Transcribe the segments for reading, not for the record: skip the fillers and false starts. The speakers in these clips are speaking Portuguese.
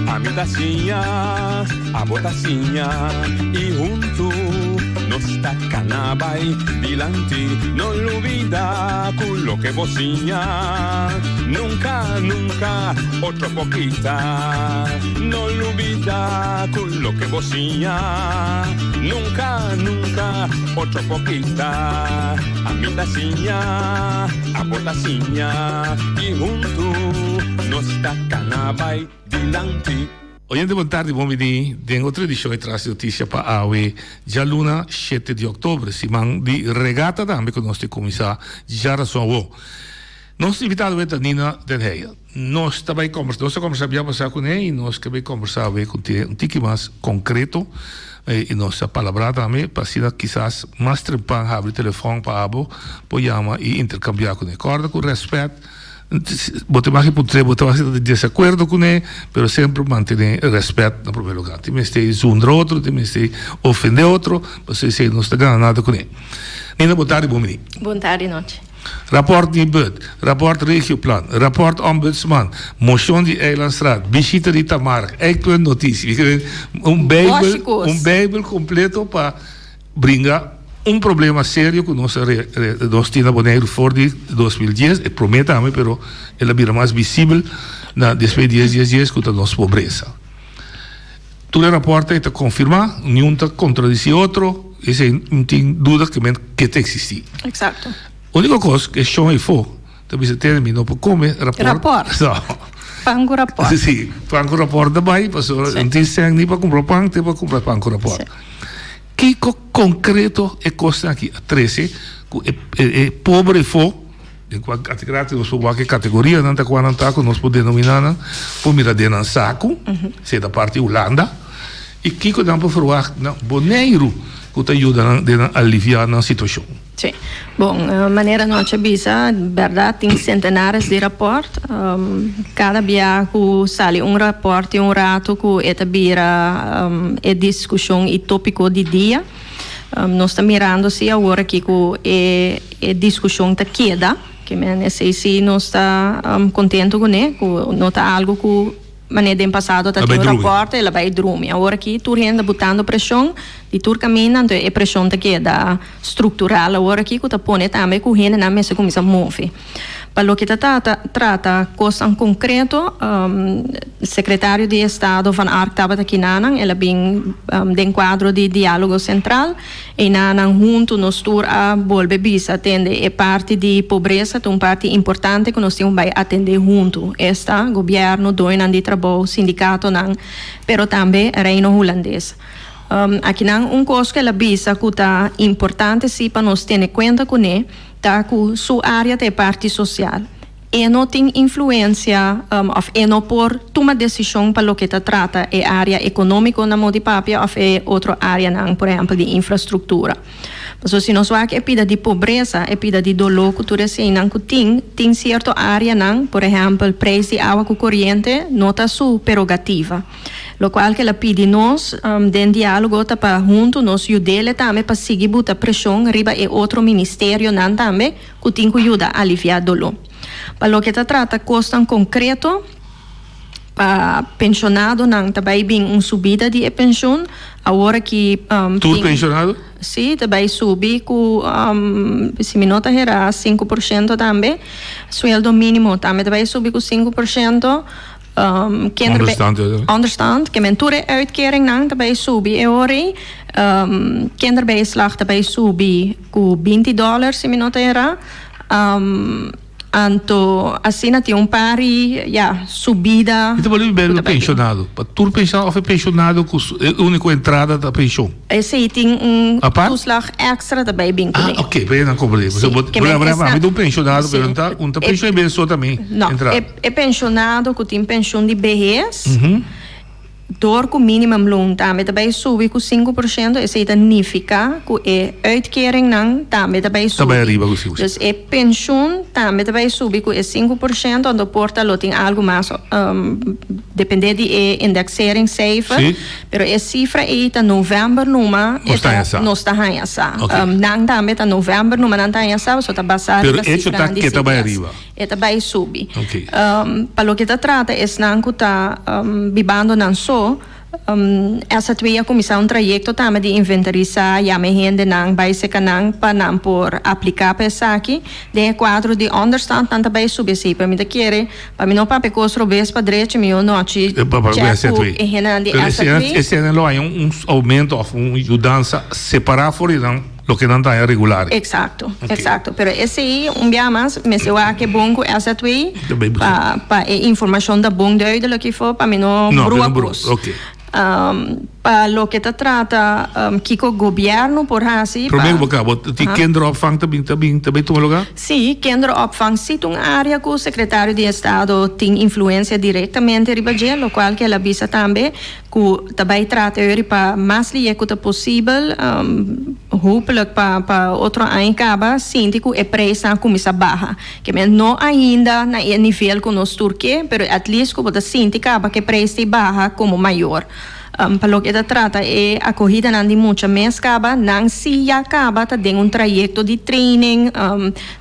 A mi tacinha, a botacinha e junto nos tacanabay dilante, no olvida con lo que vocinha. Nunca, nunca, otro poquita, no olvida con lo que vocinha. Nunca, nunca, otro poquita. A mi tacinha, a botacinha e junto nos tacanabay dilante. Oyente, boa tarde, bom dia. Tem outra edição e traz notícia para a AUE. Já luna 7 de outubro, semana de regata também que nós temos começar já a sua. Nós invitado a Nina Den Heia. Nós também conversamos já passar com ele e nós também conversar com ele um pouco mais concreto e nossa palavra também para se quizás mais trempan abrir o telefone para abo, para chamar e intercambiar com ele. Corda com respeito. Bote mais que poder, bote mais de desacordo com ele, mas sempre manter respeito no primeiro lugar. Tem que zundar outro, tem que ofender outro, você sei não está ganhando nada com ele. Nina, boa tarde, bom dia. Boa tarde, noite. Rapport Nibud, rapport Regioplan, rapport Ombudsman, motion de Eilandstraat, visita de Tamark, enkele notícias. Bijbel completo para brincar problema sério que nós temos boneiro for de 2010 e promete também, pero ela vira mais visível depois de 10 dias com a nossa pobreza. Todo o rapporto está confirmado, nenhum está contradizer outro, e não tem dúvida que está existir. Exato. A única coisa que chama e for, também se terminou para comer rapport. Pão com rapport. Sim, pão com rapport também, não tem sangue nem para comprar pão, tem para comprar pão com rapport. Que concreto é costa aqui? 13, é pobre for, em categoria, nós podemos que categoria, não está quando está, nós podemos denominar, por miradena saco, se da parte Holanda, e que podemos falar, boneiro, que ajuda a aliviar a situação. Sim. Bom, maneira nossa bisa, verdade, tem centenares de rapportos. Cada dia que sai rapport e rato que etabira discussão e tópico de dia. Nós estamos mirando se agora que a discussão está queda, que não sei se nós está contente com ele, que não está algo que maneira de passado está tendo rapport e ela vai dormir. Agora aqui tu ainda botando pressão e tu caminhando e pressão que da estrutural agora aqui que tu põe também que o rende na mesa começa a mover. Para o que trata coisa em concreto, o secretário de Estado Van Ark estava aqui nanan, ela bem de quadro de diálogo central e nanan junto nós tur a volver bisa atender é parte de pobreza, uma parte importante que nós temos vai atender junto. Esta governo doinan de trabalho, sindicato nan, pero também reino holandês. Aqui não coisa que ela bisa que tá importante se para nós ter conta com ele, tá que sua área é parte social. E não tem influência, e não por tomar decisão para o que trata é área econômica na mão de papel ou é outra área, não, por exemplo, de infraestrutura. Mas se nós vamos é pida de pobreza, é pida de dolor que tu não tem certa área, não, por exemplo, preço de água corrente, não está sua prerrogativa. Lo qual que ela pede nós, den diálogo para junto, nós ajudar também para seguir botar pressão riba e outro ministério não também, que tem que ajudar a aliviar dolor. Para o que trata coisa concreto, para pensionado não também bem subida de pensão, agora que tu pensionado? Sim, também subi com se me nota era 5% também, sueldo mínimo também subi com 5%. Onderstand, que menture uitkering nang daarbij subi eori, kinderbijslag daarbij subi ku $20 se me nota era, anto assim tem pari, subida. Então vale bem o pensionado, para tu pensionado ou pensionado com única entrada da pensão. Esse tem toeslag extra daarbij bem. Ok, bem não compreendo. Você pode pensionado perguntar, pensão é bem só também. Não, é pensionado que tem pensão de vejez. door com minimumloon também daarbij subir com 5%, isso significa que a uitkering não também daarbij subir. Também arriba com 5%. Dus a pensioen também daarbij subir com 5%, onde porta lo tem algo mais depende de indexeringscijfer. Sí. Pero a cifra aí tá novembro numa não está hanhasa. Okay. Não também tá novembro numa não tá hanhasa, só tá basado Pero na hecho cifra tá que tá bem arriba. Eta vai subir. Okay. Para lo que tá trata é não que tá bibando não só essa tua comissão trajecto também de inventarizar e a gente não vai se canang para não por aplicar para isso aqui de quadro de understand tanto vai subir se para mim te querer para mim não para pecoso robes para direito meu noite esse ano há aumento ou mudança separar fora não lo que não está regular. Exato, Okay. exato. Pero esse aí dia mais me seว่าque bom essa tua para informação da bom duidelijk que for para mim não brua. Okay. Para lo que trata que o governo por assim Problema bocabo, die kinderopvang também toma lugar? Sim, kinderopvang zit uma área que o secretário de Estado tem influência diretamente riba lo qual que ela visa também que também trata para mais lieco possível hopelijk para outro ano acaba síndico e presa começa barra que não ainda na nível que nós turque, pero at least que o síndico acaba que presa barra como maior. Para lo que trata é a corrida não de muita mais acaba não se acaba tá tem trajecto de training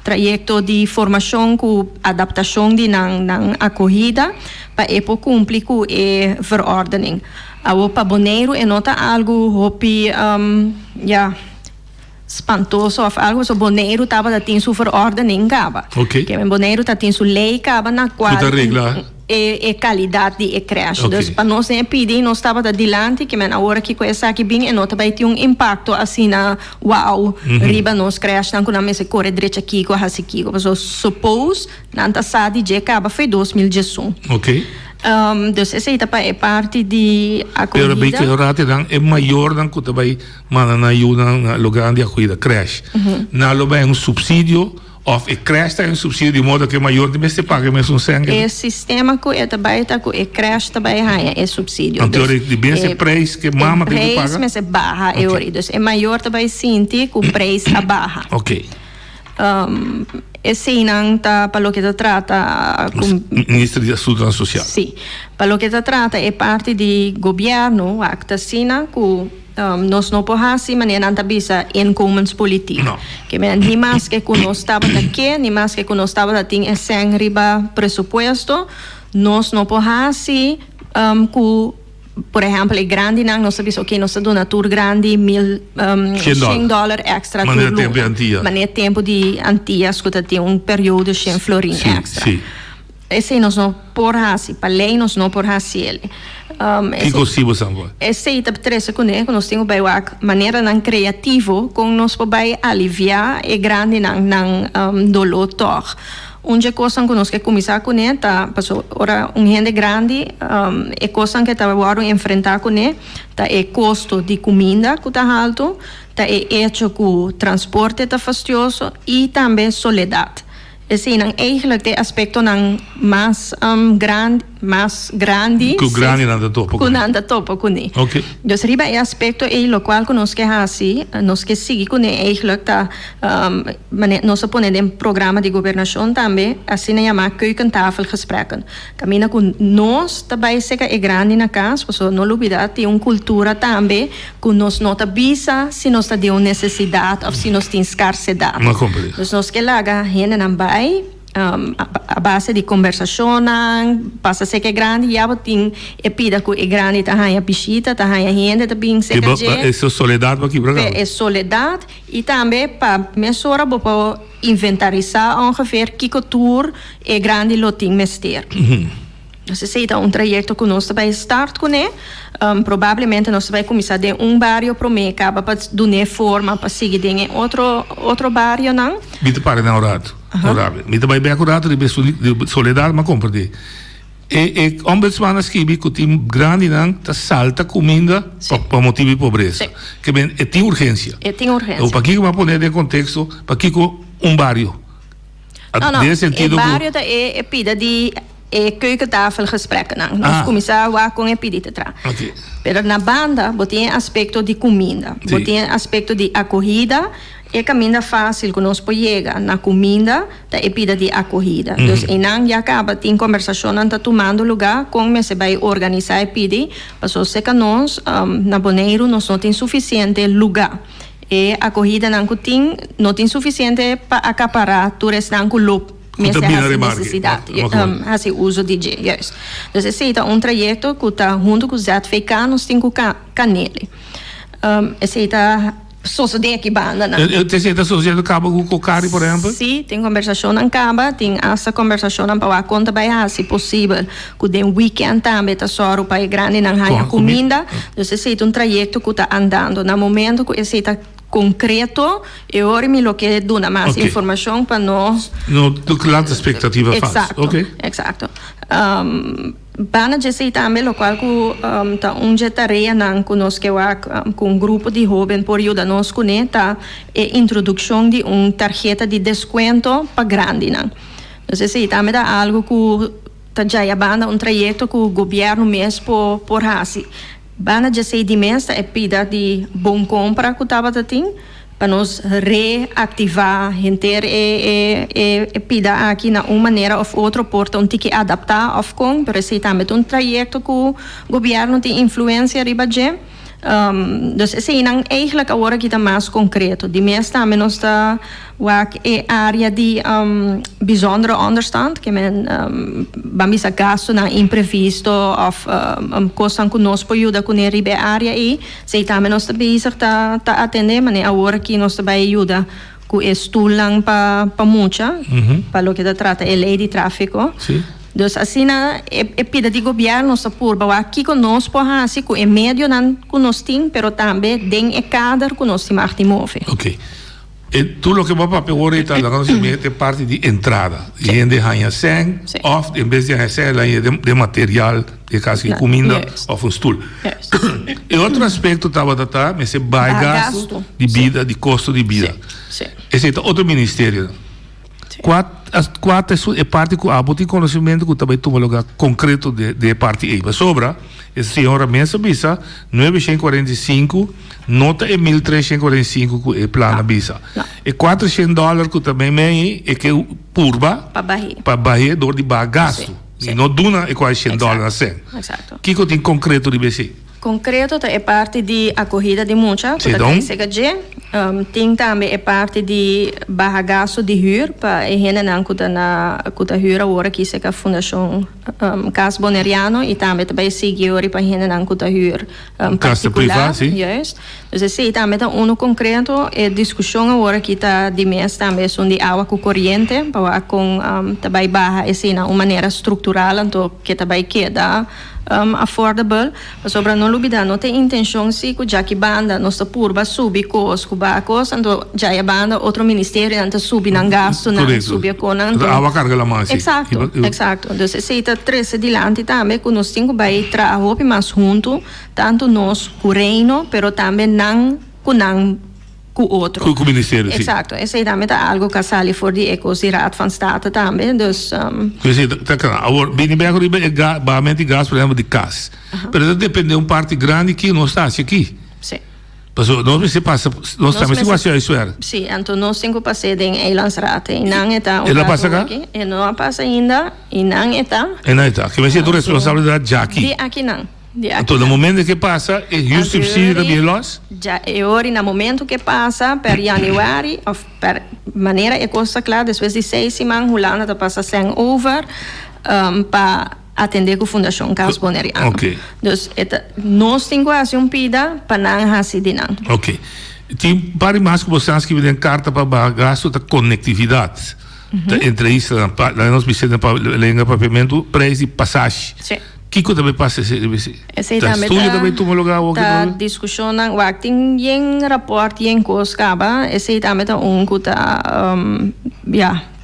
trajecto de formação com adaptação de não a corrida para cumprir com a verordening. Para boneiro é nota algo hopi espantoso of algo so boneiro tava da tem sua verordening acaba. Okay. Que boneiro tá tem sua lei acaba na qual e qualidade de creche. Okay. Dus para nós pedir nós estava adiante que a hora que coisa aqui bem e nota vai ter impacto assim na riba nós creche não com a mesa corre direita aqui com a aqui. So suppose nanta sadi je acaba foi 2018. Okay. Dus essa etapa é parte de acolhida. Pero bem que o rate dan é maior dan que também mana na ajuda na lugar de acolhida creche. Na lo bem subsídio of a creche tem subsídio de modo que maior de se paga mesmo sangue. É sistema que é também tá que é creche também é subsídio. Então de bem se preço que mama tem que pagar. Preço mas é barra é ori. Dus é maior também sinti que o preço a barra. Okay. Esse não tá para o que trata Ministro da Saúde Social. Sim, para o que trata é parte de governo, acta sina que nós não podemos maneira não bisa inkomenspolitiek. Que men niet mais que nós estava aqui, niet mais que nós estava tem esse riba presupuesto, nós não podemos que por exemplo, é grande, não sabemos o que nós damos tour grande, $100 extra. Mas tempo de antias, que tem período de florin extra. Esse nós não podemos, para lei nós não podemos ele. Que possível são? Esse é o que nós temos de maneira não criativa, com nós podemos aliviar e grande não dolor tor. Onde coisa que nós que começar com ele, tá, passou ora gente grande, é coisa que tá agora enfrentar com ele, tá é custo de comida que tá alto, tá é hecho que o transporte tá fastidioso e também soledade. Esse é eigenlijk de aspecto mais grande que grande nada topo com ele. Okay. Dus riba é aspecto é o qual que nós que assim, nós que seguir com ele eigenlijk tá nós põe em programa de governação também assim chamar keukentafelgesprekken. Camina com nós também seca é grande na casa, porque não olvidar tem uma cultura também que nós não tá bisa se nós tá de uma necessidade ou se nós tem escassidade. Dus nós que laga gente não vai a base de conversação passa a ser que é grande e a tem e pida que é grande tá a visita tá a gente tá bem se é soledade aqui para é soledade e também para mesura para inventarizar ongeveer que tour é grande lo tem mester. Você sei tá trajeto que nós vai start com ele provavelmente nós vai começar de bairro para mim acaba para dar forma para seguir em outro bairro não Bita para na orato Bita vai bem acurado de soledade mas compreende e ombudsman escreve que tem grande não tá salta comida para motivo de pobreza que bem tem urgência o para que vai poner em contexto para que bairro não nesse sentido o bairro é pida de keukentafelgesprekken. Nós começamos a com peditra. Okay. Pero na banda, tem aspecto de comida, tem aspecto de acolhida. É caminho fácil que nós podemos na comida, da epida de acolhida. Então, e já acaba tem conversação anta tomando lugar como se vai organizar a pidi, para se que nós na Bonaire nós não tem suficiente lugar. E acolhida não tem suficiente para acaparar todos não loop. Mas é necessidade, assim uso de yes. Então, esse é trajeto que está junto com o ZVK, nós temos canele. Esse Sosso de aqui banda, né? Você está associado com o Cari, por exemplo? Sim, tem conversação na caba, tem essa conversação para a conta vai se possível, que tem weekend também tá só para ir grande na raia comida, então esse é trajeto que está andando, no momento que esse está concreto, e ora me lo que dona mais informação para nós. No, do que lado expectativa faz. Exato. Bana disse também o qual tá tarefa não conosco com um grupo de jovens por ajudar nós com a introdução de tarjeta de desconto para grande não. Então se também dá algo que tá já banda trajeto que o governo mesmo por assim. Bana disse de mês é pida de bom compra que estava para nós reativar, e pida aqui na uma maneira ou outra porta onde que adaptar of com, por isso também trajeto que o governo tem influência riba de. Dus esse não eigenlijk agora que está mais concreto. De mês também nós está a área de bijzondere onderstand, que men vamos a gasto na imprevisto of coisas que nós podemos com a riba área e sei também nós está bezig tá atender, mas agora que nós está ajuda com estulang para mucha, para o que trata a lei de tráfico. Sim. Então, assim, é pida de governo por aqui conosco, assim, com o meio que nós temos, mas também tem o cadro que nós temos de mover. Ok. E tudo o que vai para o está é parte de entrada. E ainda ganha 100, ou em vez de ganhar 100, de material, de casa de comida, ou um stool. E outro aspecto estava a mas é gasto de vida, de custo de vida. Esse é outro ministério. Quatro é parte que há muito conhecimento que também toma lugar concreto de parte aí. Mas sobra, essa senhora mensa bisa 945, nota é 1345 que é plana bisa. E $400 que também é que purba para Bahia dor de gasto. E não duna é quase $100 a 100. Exato. O que tem concreto de BC? Concreto é parte de acolhida de muita, tem também é parte de barragaço de huur, para a gente não cuta huur agora que é a fundação Casa Bonaireano e também seguir para a gente não cuta huur particular. Juist. Dus esse também tá concreto é discussão agora que tá de mês também são de água com corrente, para com também barra esse na uma maneira estrutural, então que também queda affordable, mas sobre não olvidar, não tem intenção se que já que banda nossa purba subir com bacos, então já a banda outro ministério então subir não gasto não subir com não. A carga la mais. Exato. Então se está três adiante também que nós temos vai trabalhar mais junto, tanto nós com o reino, pero também não com outro. Com o ministério, sim. Exato. Esse é também algo que sai fora de Raad van State também. Dus, agora, bem basicamente gás, por exemplo, de casa. Mas depende de parte grande que não está aqui. Sim. Mas nós se passa, nós estamos em situação isso era. Sim, então nós temos que passar em Eilandsraad. E não está. Ela passa cá? E não passa ainda. E não está. E não está. Que vai ser a responsabilidade já aqui. De aqui não. Então, no momento que passa, é o subsídio da Bielos? Já é hora, no momento que passa, per januário, ou per maneira é coisa clara, depois de 6 semanas, Holanda está passa 100 over para atender com a Fundação Casa Bonaireano. Ok. Então, nós temos quase pida para não fazer nada. Ok. Tem para mais que vocês que vêm carta para gasto da conectividade. Entre isso, nós precisamos de pagamento, preço e passagem. Sim. Kiko também passa esse estúdio também toma lugar tá discussão na tem rapport em coscaba esse também tá que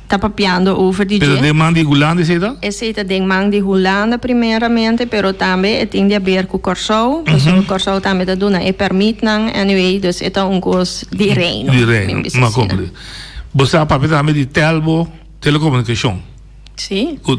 tá papiando over de pero demanda de Holanda esse tá demanda de Holanda primeiramente pero também tem de ver com Corsou o Corsou também tá dando e permite não anyway dus é coisa de reino mas compre você a papel também de telecomunicação. Sim. O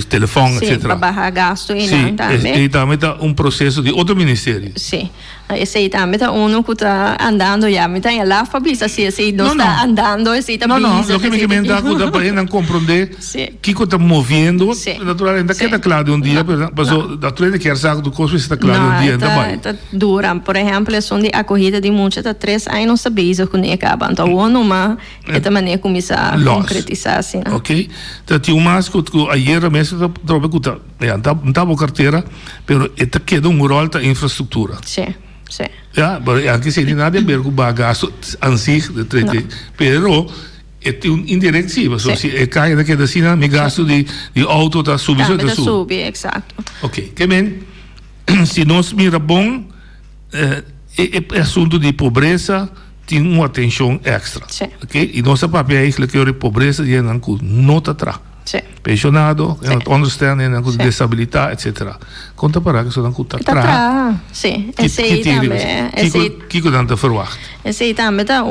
telefone, Sim, etc. para barrar gasto e Sim, também. e também está um processo de outro ministério. Sim. Esse aí também tá que tá andando já, mas tá lá Fabrício, se esse não está andando, esse tá não, o que me comenta que dá para não compreender que está movendo, naturalmente que está claro um dia, mas naturalmente que sabe do curso está claro um dia também. Tá dura, por exemplo, é só de a corrida de muitos tá 3 anos sabia com ele acaba, então o ano uma esta maneira começar a concretizar assim. Ok, então tinha mais que ayer mesmo trouxe que não tá boa carteira, pero esta queda rol da infraestrutura. Sim. Sim. Ja, anche se não nada a ver com o bagaço em si, pero é indireto, so se cai daquela assim, me gasto de auto tá subindo da sub, exato. Ok, que bem, se nós mira bom, é assunto de pobreza tem uma atenção extra, ok? E nossa papel é que a pobreza é não nota atrás. Pensionado, understand, com disabilitade, etc. Conta para que você não está atrás. Sim, esse aí também. Que você verwacht? Esse aí também tá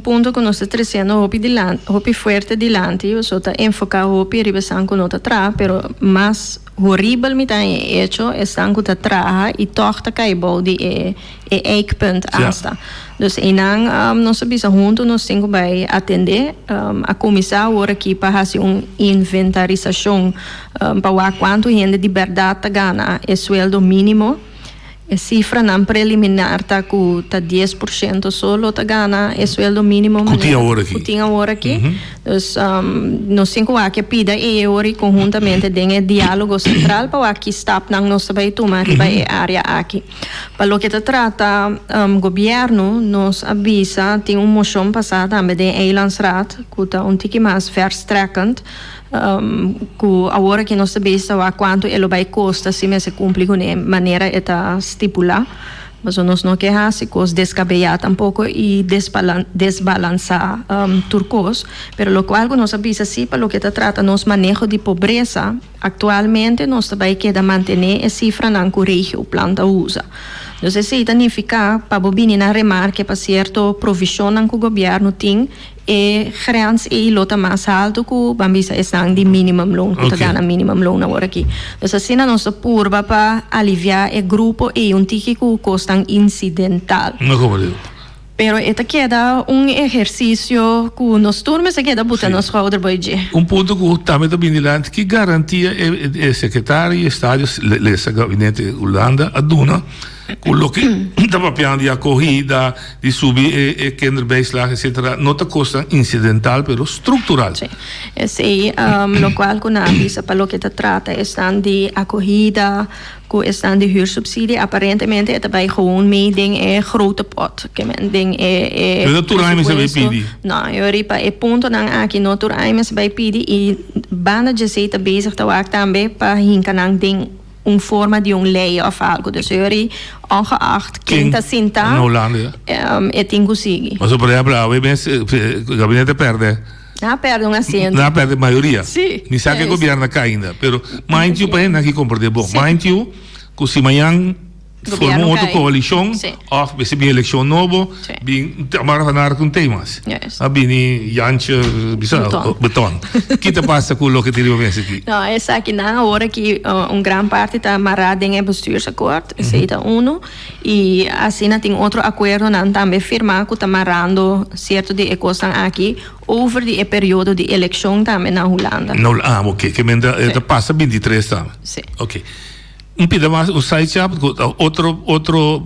ponto que nós estamos trazendo hopi forte dilante, eu só tá enfocar hopi ribesan com nota atrás, pero mais horrível me tem hecho estão com atrás e torta caibou de eikpunt hasta. Dus nós sabemos junto nós temos que atender a comissão agora aqui para fazer uma inventarização para quanto gente de verdade ganha o sueldo mínimo. A cifra não preliminar está com 10% solo tá ganha o sueldo mínimo. Tinha hora aqui. Dus nós temos que pedir e agora conjuntamente tem diálogo central para aqui stap nang nós vai tomar para a área aqui. Para o que trata governo nos avisa tem moção passada também de Eilandsraad que tá tiki mais verstrekkend. Agora que nós sabemos quanto ele vai custar se se cumpre com a maneira está estipular, mas nós não queremos se descabear tampouco e desbalançar turcos, pero o qual nós sabemos assim para o que trata nos manejo de pobreza, atualmente nós também queda manter a cifra não corrige o planta usa. Então, isso significa para bobini na remarque para certo provisão que o governo tem e grens e lota mais alto que o bambisa estão de minimum loan, que está ganhando minimum loan agora aqui. Então, assim, a nossa curva para aliviar o grupo e tiki que custa incidental. Pero esta queda exercício que nos turmas se queda botando nos schouder bij je. Ponto que também está bem que garantia é secretário de Estado, o gabinete Holanda, a Duna, com o que está papiando de acorrida, de subir kinderbijslag, etc. Não está custa incidental, pero estrutural. Sim. Esse lo qual que na avisa para o que trata estão de acorrida, que estão de huursubsidie, aparentemente het bij gewoon meeding grote pot. Que men ding Pero tu raimes vai pedir. Não, eu ripa ponto nang aqui no tu raimes vai pedir e banda de seita bezig te waak também para hinka nang ding forma de lei of algo. Dus jullie ongeacht quinta cinta é tem conseguir. Mas por exemplo, o gabinete perde. Não perde um assento. Não perde a maioria. Sim. Nem sabe que o governo cai ainda. Pero mind you, para aqui compreender bom. Mind you, que se amanhã formou outra coalição, ou se bem eleição nova, bem amar falar com temas. Bem Jantje, beton. O que te passa com o que te digo aqui? Não, essa aqui na hora que grande parte está amarrada em bestuursacord, esse uno, e assim tem outro acordo não também firmar que está amarrando certo de costas aqui over de período de eleição também na Holanda. Ok, que menda passa 23 também. Sim. Ok. Pida mais o site outro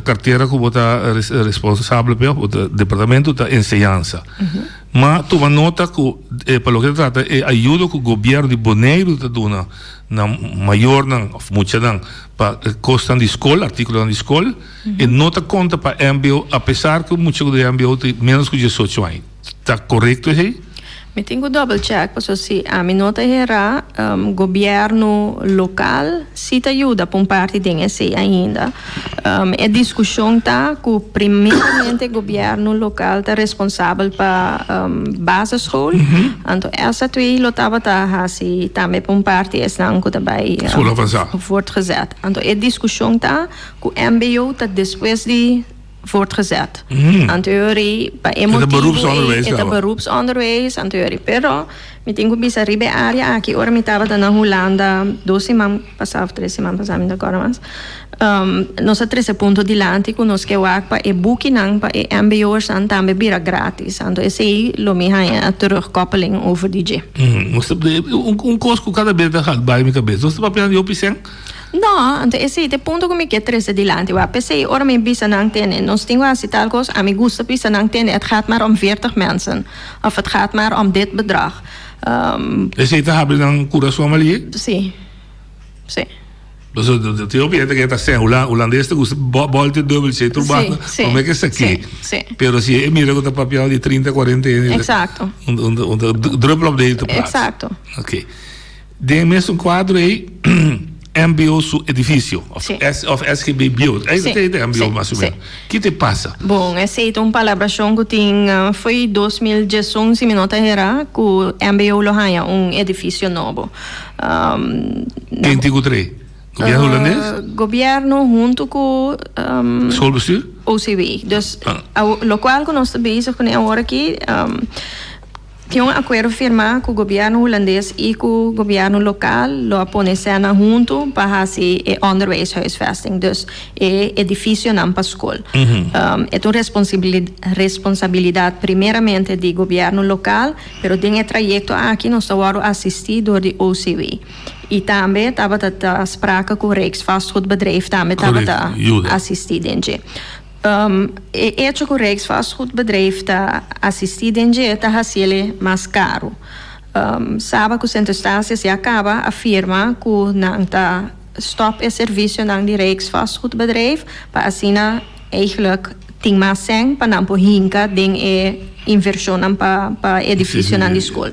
carteira que está responsável pelo departamento da enseñança. Mas tu nota que para o que trata é ajuda que o governo de Bonaire está dando na maior não muita não para custam de escola, artículo de escola e nota conta para MBO apesar que muito de MBO tem menos que 18 anos. Está correto aí? Me tenho double check, porque se a minha nota era governo local se te ajuda para parte de esse ainda. A discussão está que primeiramente o governo local está responsável para basisschool. Então essa twee lotava tá se também para parte estão que também voortgezet. Então a discussão está que o MBO está depois de voortgezet. Aan teorie, bij het beroepsonderwijs. Het beroepsonderwijs, aan teorie. Pero, mi tengo bisa ribe área aqui, ora mi tava da na Holanda, 12 man passava, 13 man passava ainda agora, mas nós a 13 ponto de lântico, nós que wakpa e boekie nang pa e MBO's aan tambe bira gratis. Ando esse aí lo mi ha terugkoppeling over DJ. Curso com cada vez da vai minha cabeça. Você está pensando em opção? No, então esse é o ponto que me quer trazer de lante. Eu pensei, ora me bisa nang tenen. Nós temos assim tal coisa, a me gusta bisa nang tenen. Het gaat maar om 40 mensen. Of het gaat maar om dit bedrag. Esse está abrindo um coração ali? Sim. Sim. Dus de Ethiopië que está sem holandês, que bolte dubbel se turbado, como é que isso aqui? Pero se mira com o papel de 30, 40 anos. Exato. Druppel op de hele plaats. Exato. Ok. De mesmo quadro aí, MBO su edifício, of SGB Bio. Aí tem MBO mais ou menos. O que te passa? Bom, essa é uma palavra que tem, foi 2018, se me nota era, que o MBO lo haya edifício novo. Quem te encontrei? Governo holandês? Governo junto com schoolbestuur? OCW. Dus lo qual que nós estamos bezig com agora aqui, tem acordo firmado com o governo holandês e com o governo local, lo apone cena junto para fazer onderwijshuisvesting. Dus edifício não para escola. É uma responsabilidade primeiramente do governo local, mas tem trajeto aqui nós estamos assistidos do OCW. E também estava a sprake com o Rijksvastgoedbedrijf, também estava a assistir dentro. E que o Rijksvastgoedbedrijf está assistindo está fazendo mais caro. Sabe que o centro estácio se acaba a firma que não está stop o serviço não de Rijksvastgoedbedrijf para assim eigenlijk tem mais sem para não por hinca tem inversão para edifício na escola.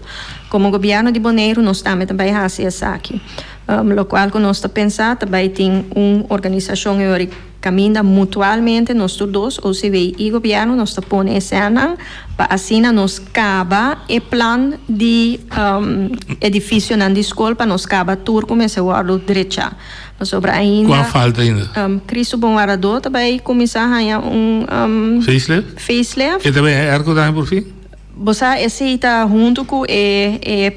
Como governo de Bonaire, nós também fazemos isso aqui. Lo qual que nós estamos pensando, também tem uma organização que caminha mutualmente, nós todos, OCW e governo, nós estamos pondo esse ano, para assim nós acaba o plano de edifício na escola, para nós acaba tudo começar a guardar direito. Sobre ainda. Qual falta ainda? Cristo Bom Arador também começar a facelift. E também é ergo daí por fim? Você está junto com o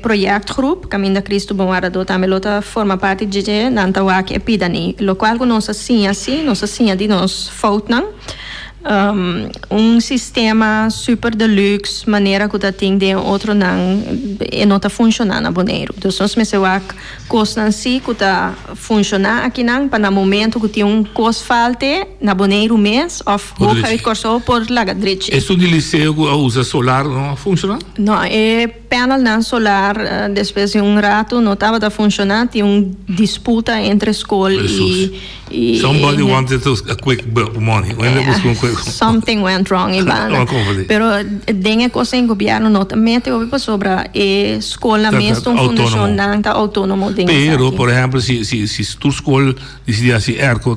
projeto Caminho da Cristo Bom Arador, também forma parte de Nantawak e Pidani, lo qual nós assim, de nós faltam sistema super deluxe, maneira que tem de outro não está funcionando na Bonaire. Então, nós mesmo coisa assim que está funcionando aqui não, para no momento que tem coisa falta na Bonaire mês, ou hoje corso por lá direito. Isso de liceu usa solar não funciona? Não, é painel não solar, depois de rato não estava funcionando, tinha disputa entre escola e somebody wanted a quick money. Something went wrong, Ivana. Pero dengue coisa em governo não mete over sobre a escola mesmo funcionando tá autônomo dentro. Pero, por exemplo, se tu escola decidir assim, ergo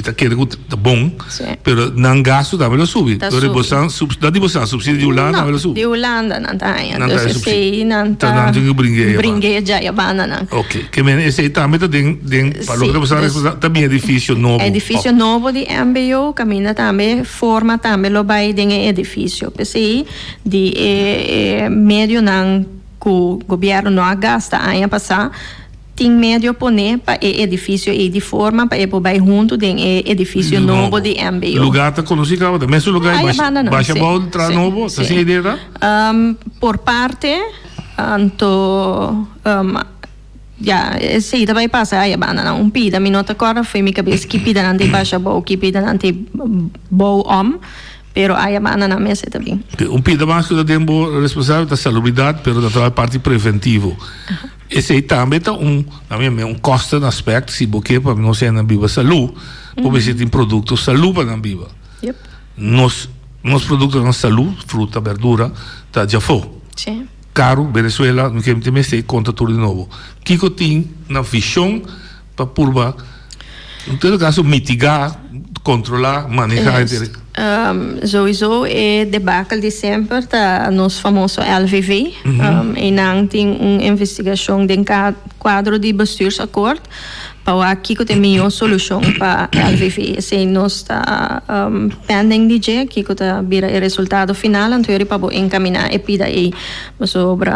tá querendo tá bom, pero não gasto dá para subir. Então você subsídio de Holanda dá para subir. De Holanda não tá ainda. Então sei não tá. Brinquedo já Ivana não. Ok. Que men esse também tá dentro para o que você também edifício novo. Edifício novo de MBO caminha também forma também lo vai dentro edifício. Pensei de meio não que o governo não gasta aí passar tem meio poner para edifício e de forma para vai junto dentro edifício novo de MBO. Lugar tá conhecido da mesmo lugar baixa bola tra novo, assim a ideia? Por parte ja, sim, também passa aí banana pida minota agora foi minha cabeça que pida não tem baixa boa, que pida não tem boa pero aí banana mesa também. Pida mais que tem boa responsável da salubridade, pero da parte preventivo. Esse aí também tá também custo no aspecto se porque para não ser na viva saúde, porque se tem produtos saúde para na viva. Yep. Nos produtos na saúde, fruta, verdura, tá já foi. Sim. Caro, Venezuela, no que me sei conta tudo de novo. Kiko tem na visão para purba, em todo caso mitigar, controlar, manejar. Sowieso é debacle de sempre tá nos famoso LVV e não tem uma investigação dentro quadro de bestuursacord para aqui que tem melhor solução para LVV. Se nós está pending de dia, que está vira o resultado final, então eu para encaminhar e pida aí sobre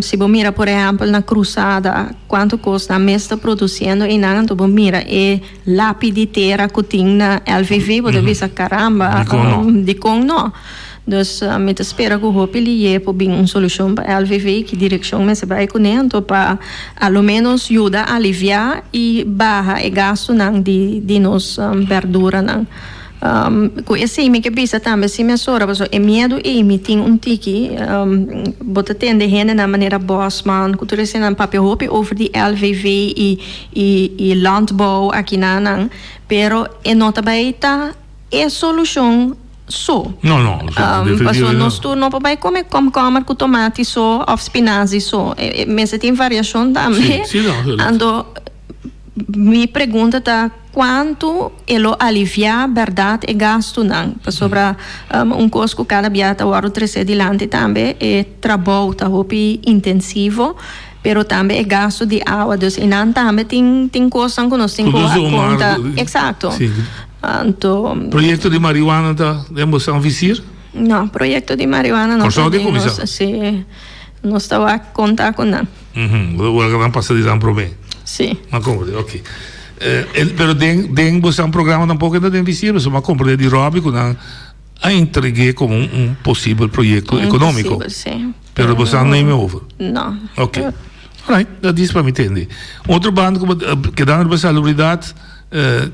se você mira por exemplo na cruzada quanto custa a mês está produzindo e não então mira e lápide terra que tem na LVV, você vê caramba de com não. Dus me espera que o hopi lhe por bem uma solução para a LVV que direção me se vai conectar para ao menos ajudar a aliviar e barra e gasto não de nos verdura não com esse me que pensa também se me sora mas é medo e me tem tiki bota tende rende na maneira bossman que tu recém papel hopi over de LVV e landbouw aqui não pero é nota baita é solução No. Passou nós turno para comer como com tomate só, ou spinazi só. Mas tem variação também. Sim, Ando me pergunta tá quanto ele aliviar verdade e gasto não. Sobre custo cada biata o aro 3 dilante também é trabalho tá hopi intensivo. Pero também é gasto de água, dus não também tem coisa que nós temos que conta. Exato. Projeto de marihuana da emoção visir? Não, projeto de marihuana não. Sim, nós estamos a contar com não. O gran passa de dar problema. Sim. Mas como, ok. Pero tem você um programa tampoco da visir, mas uma compra de Robi que não a entreguei como possível projeto econômico. Sim. Pero você não é over. Não. Ok. Alright, dat is para me entender. Outro bando que dá na salubridade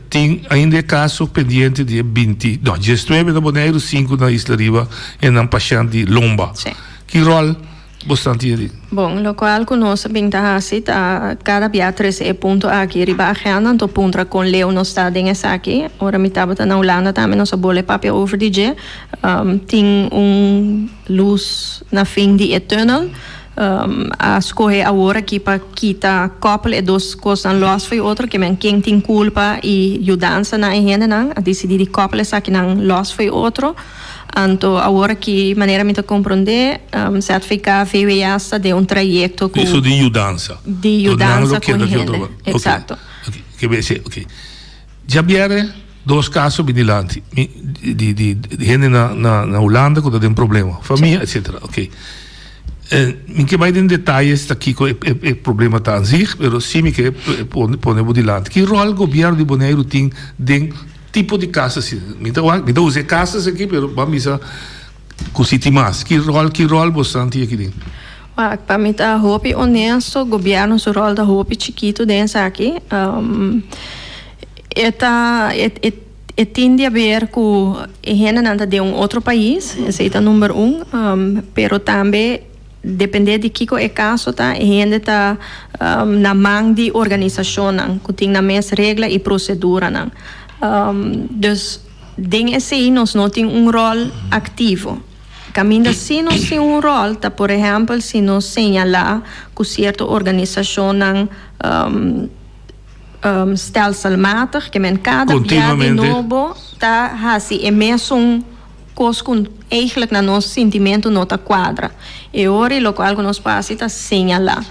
tem ainda caso pendiente de 20, não, 19 na Bonaire, 5 na Isla Riba e na Pachan de Lomba. Sim. Que rol bastante ali? Bom, lo qual conosco bem da cita cada dia 13 ponto aqui riba agenda, então ponto com Leo no estado em essa aqui. Ora me tava na Holanda também nossa bola papel over DJ. Tem luz na fim de túnel. A escolher agora aqui para quitar couple e duas coisas los foi outro que men quem tem culpa e ajudança na gente não a decidir de couple essa que não los foi outro então agora que maneira me compreender certificar VWS de trajeto com isso de ajudança com gente exato que bem ok já vieram dois casos vinilante de gente na Holanda que tem problema família etc ok em que vai em detalhes aqui com o problema está em si, mas sim que põe dilante. Que rol o governo de Bonaire tem de tipo de casas? Me dá usar casas aqui, mas vamos a cositi mais. Que rol você tem aqui dentro? Para mim tá hopi honesto, o governo seu rol da hopi chiquito dentro aqui. Tende a ver com a gente de outro país, esse é o número pero também depende de que é caso tá a gente tá na mão de organização que tem na mesma regra e procedura não dus ding esse nós não tem rol ativo caminho se nós tem rol tá por exemplo se nós señalar que certa organização não stelselmatig que men cada dia de novo tá assim é mesmo coisa que eigenlijk na nosso sentimento não está quadra. E ora o qual que nós passa está señalar.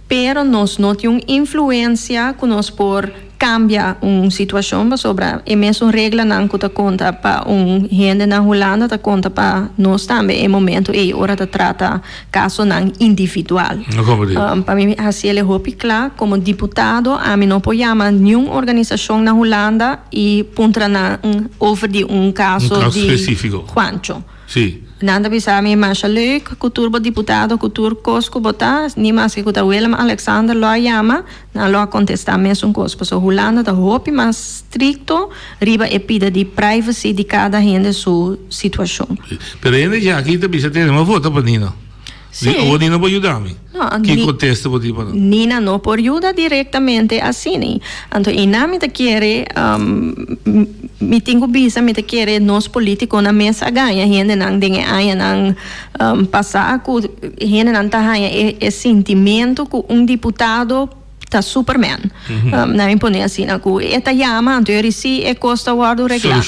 Pero nós não temos influência que nós por cambiar uma situação sobre a mesma regra não que está conta para gente na Holanda está conta para nós também é momento e hora de trata caso não individual. Para mim assim é hopi claro como deputado a mim não apoiamos nenhuma organização na Holanda e puntra na over de caso de específico. Juancho. Sim. Nada bisa mi mas leuk cultura deputado cultura cosco botar ni mas que o Willem Alexander lo llama na lo contestar mesmo cosco so Holanda da hopi mas stricto riba e pida de privacy de cada gente sua situação. Pero ainda já aqui também você tem uma volta para Nina. Sim. Ou Nina pode ajudar-me? Não. Que contesta pode para Nina não pode ajudar diretamente assim. Então, e na minha querer, me tenho bisa, me querer nós políticos na mesa ganha, gente não tem aí não passar com gente não tá aí é sentimento que deputado tá Superman. Na minha opinião assim, na que esta chama, então eu disse é costa guardo regra.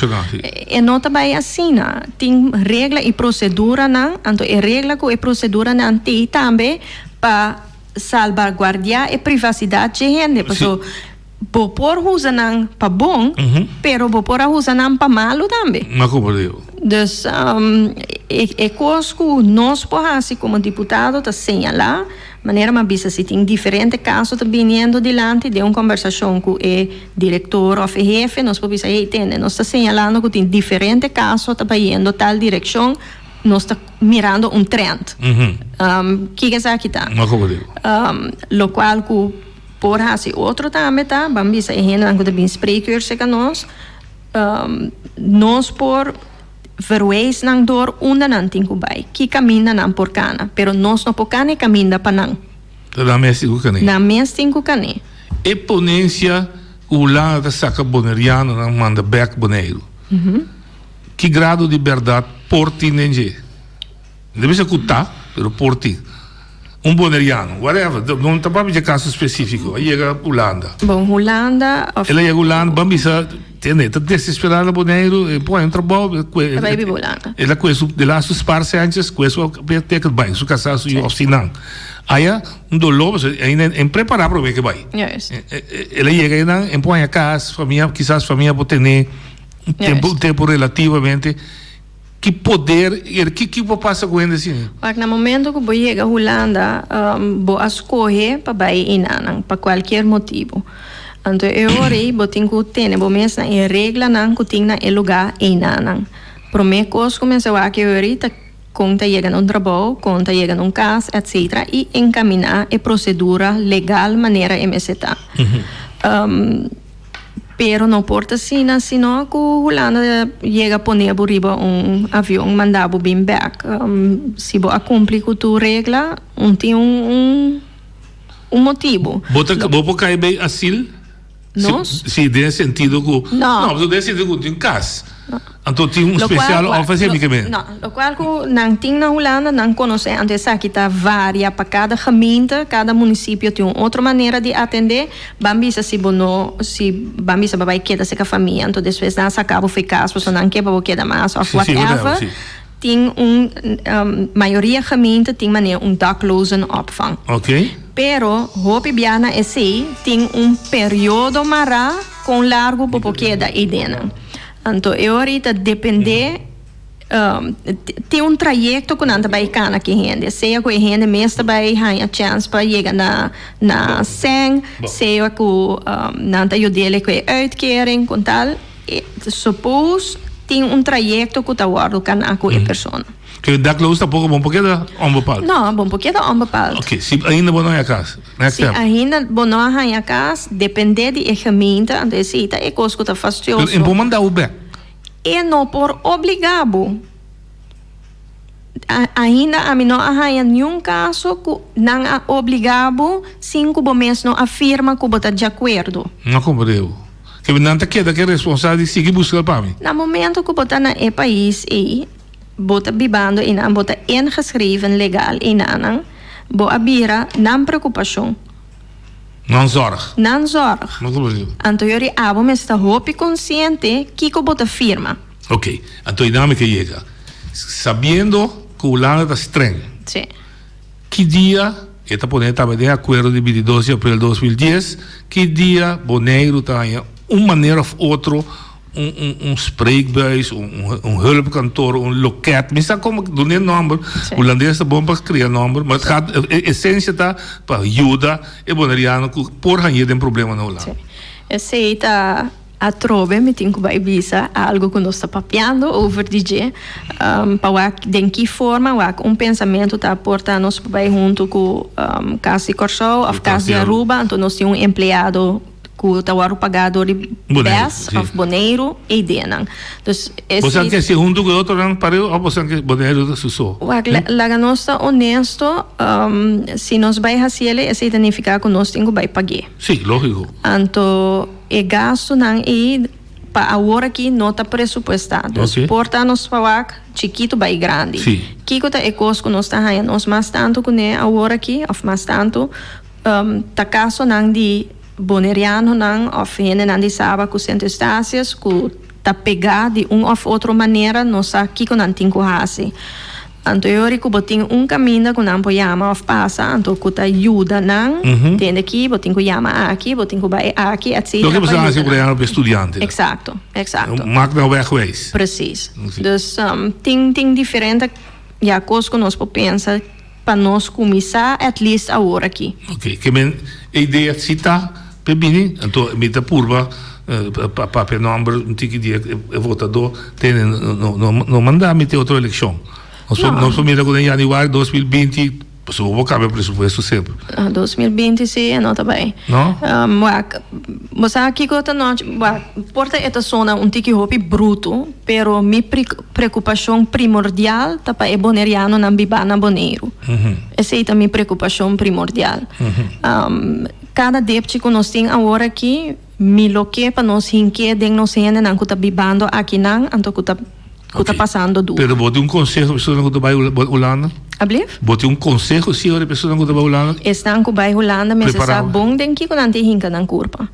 E não também assim, tem regra e procedura não, então é regra que é procedura não tem também para salvaguardar a privacidade de gente, porque Bopor usa nang pa bom, pero bopor usa nang pa malo também. Não compreendo. Dus coisa que nós podemos, como deputado, tá señalar, maneira uma bisa se tem diferente casos tá vindo dilante de uma conversação com o diretor ou jefe, nós podemos entender, nós tá señalando que tem diferente casos tá indo tal direção, nós tá mirando um trend. Que é isso aqui tá? Não compreendo. Lo qual que por assim outro também tá, vamos bisa ainda quando bem sprekers que nós por verwijs nang door una nan tingku bai ki camina nan por cana pero nos no pocane camina panang Na mes tingku kane. na mes tingku kane E ponência o lá da saca boneriano não manda back boneiro. Que grado de verdade porti nenje? Deve ser cutar, pero porti. Boneriano, whatever, não está para de caso específico. Aí chega Holanda. bom Holanda of Ela chega Holanda, bambisa, tem tá desesperada boneiro, e põe um trabalho, baby Holanda ela conhece de lá sus partes antes, conhece o que vai, su casar su oficinan. Aí dolor, ainda em preparar para ver que vai. yes Ela chega ainda em põe a casa, família, quizás família pode ter tempo relativamente que poder, que passa com ele assim. Mas no momento que vou chegar a Holanda, vou escolher para vai inanang para qualquer motivo. Então eu orei, vou ter que ter, vou mesmo em regra não que tem na lugar inanang. Para mim coisa começou a que eu orei tá conta chega no trabalho, conta chega no casa, etc. E encaminhar a procedura legal maneira MSTA. Pero não porta sina, senão que Holanda chega a poner por riba avião, mandar bem back. Se você cumprir com a regra, tem motivo. Vou cair bem asilo? Nós? Se der sentido que... Não. Não, der sentido que tem casa. Então tem especial ao fazer bem. Não, o qual que não tem na Holanda, não conhece. Antes aqui está varia para cada gemeente, cada município tem outra maneira de atender. Bambisa se bambisa vai quedar se com a família, então depois não se acaba ficar, se você não quer para quedar mais ou whatever. Tem maioria gemeente tem maneira daklozen opvang. Ok. Pero hopi biana esse tem período mara com largo para quedar aí dentro. Então, eu ahorita depender, tem trajeto que não vai cana que rende. Seja que rende mesmo vai ter a chance para chegar na SENG, seja que não está ajudando com a uitkering, com tal. Suppose tem trajeto que está guardado com a pessoa. Que da close está pouco bom porque é onbepaald. Não, bom porque é onbepaald. Ok, se ainda bom não é casa. Se ainda bom não é casa, depende de gemeente, então se é coisa que está fastidioso. Em bom mandar o bem. E não por obrigado. Ainda a mim não há nenhum caso que não é obrigado, cinco meses não afirma que está de acordo. Não compreendo. Que não está queda que é responsável de seguir buscando para mim. No momento que está na país e bota bibando e não bota ingeschreven legal e não boa bira não preocupação. Não zorg. Não zorg. Não compreendo. Então eu abo me está hopi consciente que bota firma. Ok. Então ainda que chega. Sabendo que o lado está estranho. Sim. Que dia está podendo estar de acordo de 22 de abril de 2010? Que dia Bonaire está uma maneira ou outra spreekbuis, hulpkantoor, loket. Misschien kom ik doen een nummer. Holandees is bom para criar nummer, maar het gaat essência tá para ajuda e bonariano por ganhar den problema na Holanda. Esse tá a trove me tem que vai visa algo que nós está papiando over DJ para de que forma pensamento tá porta nós vai junto com Casa Corsol of Casa de Aruba, então nós temos empregado que tawaru pagador de BES of Bonaire e Denang. Dus você quer ser junto com outro não para ou você quer Bonaire do Suso? Lá nós está honesto, se nós vai fazer ele, esse significa que nós temos vai pagar. Sim, lógico. Então, o gasto não é para agora aqui não está pressupuestado. Okay. Porta nos pagar chiquito vai grande. Sim. Kiko tá é coisa que nós está ganhando, nós mais tanto que né agora aqui, of mais tanto, tá caso não de boneriano não of hene não de saba com centestácias que tá pegar de uma ou outra maneira nós aqui que não tem que fazer. Anto eu botin caminho que não llama of passa, anto que ajuda não, tem aqui, botin que llama aqui, botin que vai aqui, etc. Lo que você faz para o estudante. Exato. Maak nou wegwees. Precies. Dus ting diferente, ja, coisa que nós pensa para nós começar at least agora aqui. Ok, que men ideia cita pebini, então mita purba papel number um tiki dia votador tem no mandar meter outra eleição. Nós família com em janeiro 2020 passou o cabe presupuesto sempre. 2020 sim, não tá bem. Não? Mas aqui que eu não, porta esta zona tiki hopi bruto, pero mi preocupação primordial tá para boneriano na bibana boneiro. Essa é a minha preocupação primordial. Cada depte que nós tem agora aqui me loque para nós hinque den nós ainda não que tá bibando aqui não, anto que tá passando duro. Pero bote conselho pessoa que vai Holanda? Ablief? Bote conselho se a pessoa que vai Holanda? Estão que vai Holanda, mas é bom den que não tem hinca na curva.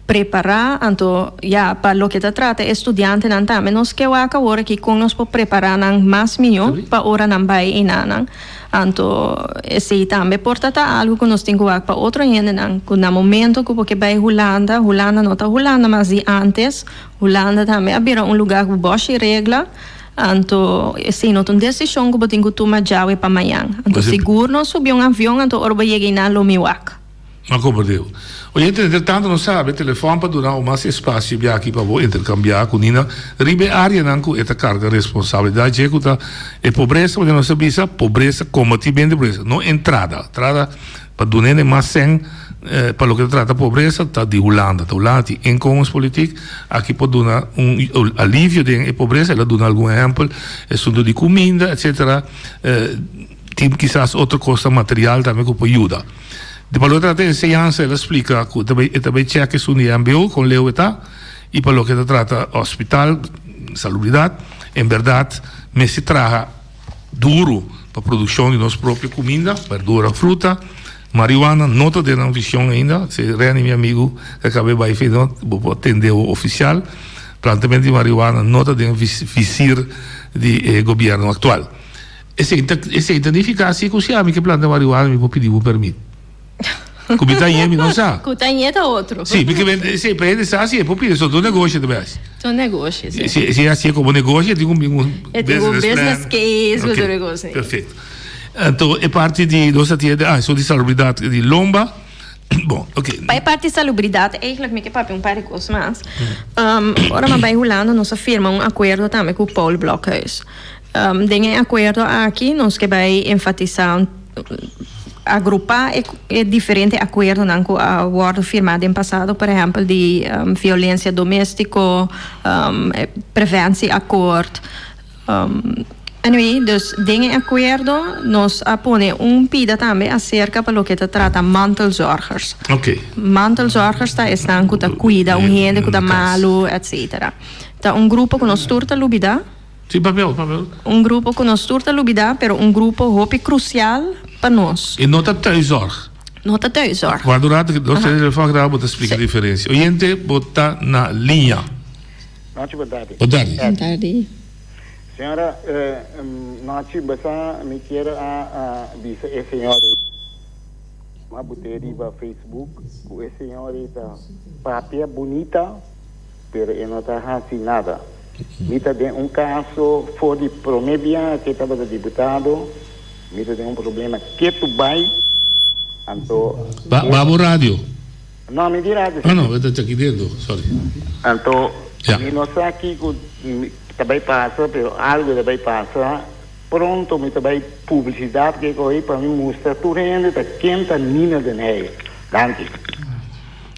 Preparar, anto ja para lo que te trata estudante nan ta menos que waka ora que com nós por preparar nan mais melhor para ora nan vai inanan anto esse também porta algo que nós tem que para outro ainda nan que no momento que porque vai Holanda não tá Holanda mas de antes Holanda também abrir lugar com boas regras anto esse não tem decisão que tem que tomar já para amanhã anto seguro não subir avião anto ora vai chegar na Lomiwak. Ma compreendeu. Gente, entretanto, não sabe, telefone para dar mais espaço aqui para intercambiar com Nina. Ribe área não com esta carga de responsabilidade. É pobreza, onde nós sabemos, pobreza, combatimento de pobreza. Não entrada para dar mais sem para o que trata pobreza, está de Holanda. A Holanda tem incomes políticos, aqui pode dar alívio de pobreza, ela dá algum exemplo, estudo de comida, etc. Tem quizás outra coisa material também que pode ajudar. De para outra enseñanza ela explica que também cheque su MBO com leu eta e para o que trata hospital, salubridade, em verdade, me se traga duro para a produção de nossa própria comida, verdura, fruta, marihuana, não está dando visão ainda, se reúne meu amigo que acabei de fazer, vou atender o oficial, plantamento de marihuana não está dando visir de governo atual. Esse identificar assim que você que planta marihuana me vou pedir o permito. Kubitanhemi não sabe? Kubitanhemi é outro. Sim, porque se prende assim, é população, só do negócio também. Do negócio, sim. Se é assim como negócio, tem um business case do negócio. Perfeito. Então, é parte de nossa tia, sou de salubridade de Lomba. Bom, ok. Para a parte de salubridade, eigenlijk me papi paar coisas mais. Ora, mas vai Holanda, nós firma acordo também com o Paul Blokhuis. Tem acordo aqui, nós que vai enfatizar agrupar é diferente acordo não com a acordo firmado em passado, por exemplo, de violência doméstica, preventie acordo. Anyway, dus dingen acordo nós apone pida também acerca para o que te trata mantelzorgers. Ok. Mantelzorgers estão que cuida gente que malo, etc. Tá grupo que nós turta lubida. Sim, papel. Grupo que nós turta lubida, pero grupo hopi crucial para nós. E nota thuiszorg. Nota thuiszorg. Waardoor nós temos que dar para explicar a diferença. O gente bota na linha. Boa tarde. Boa tarde. Boa tarde. Senhora, nós me quer a dizer a senhora uma botei para Facebook, o senhora está papel bonita, pero não está assim nada. Mita tem caso fora de Promébia que estava deputado, mita tem problema que tu vai, então. Babo rádio. Não, me dirá. Não, eu estou aqui dentro, sorry. Então, nós aqui também passa, pero algo também passa. Pronto, me também publicidade que corre para me mostrar tudo ainda da quinta nina de neve. Danke.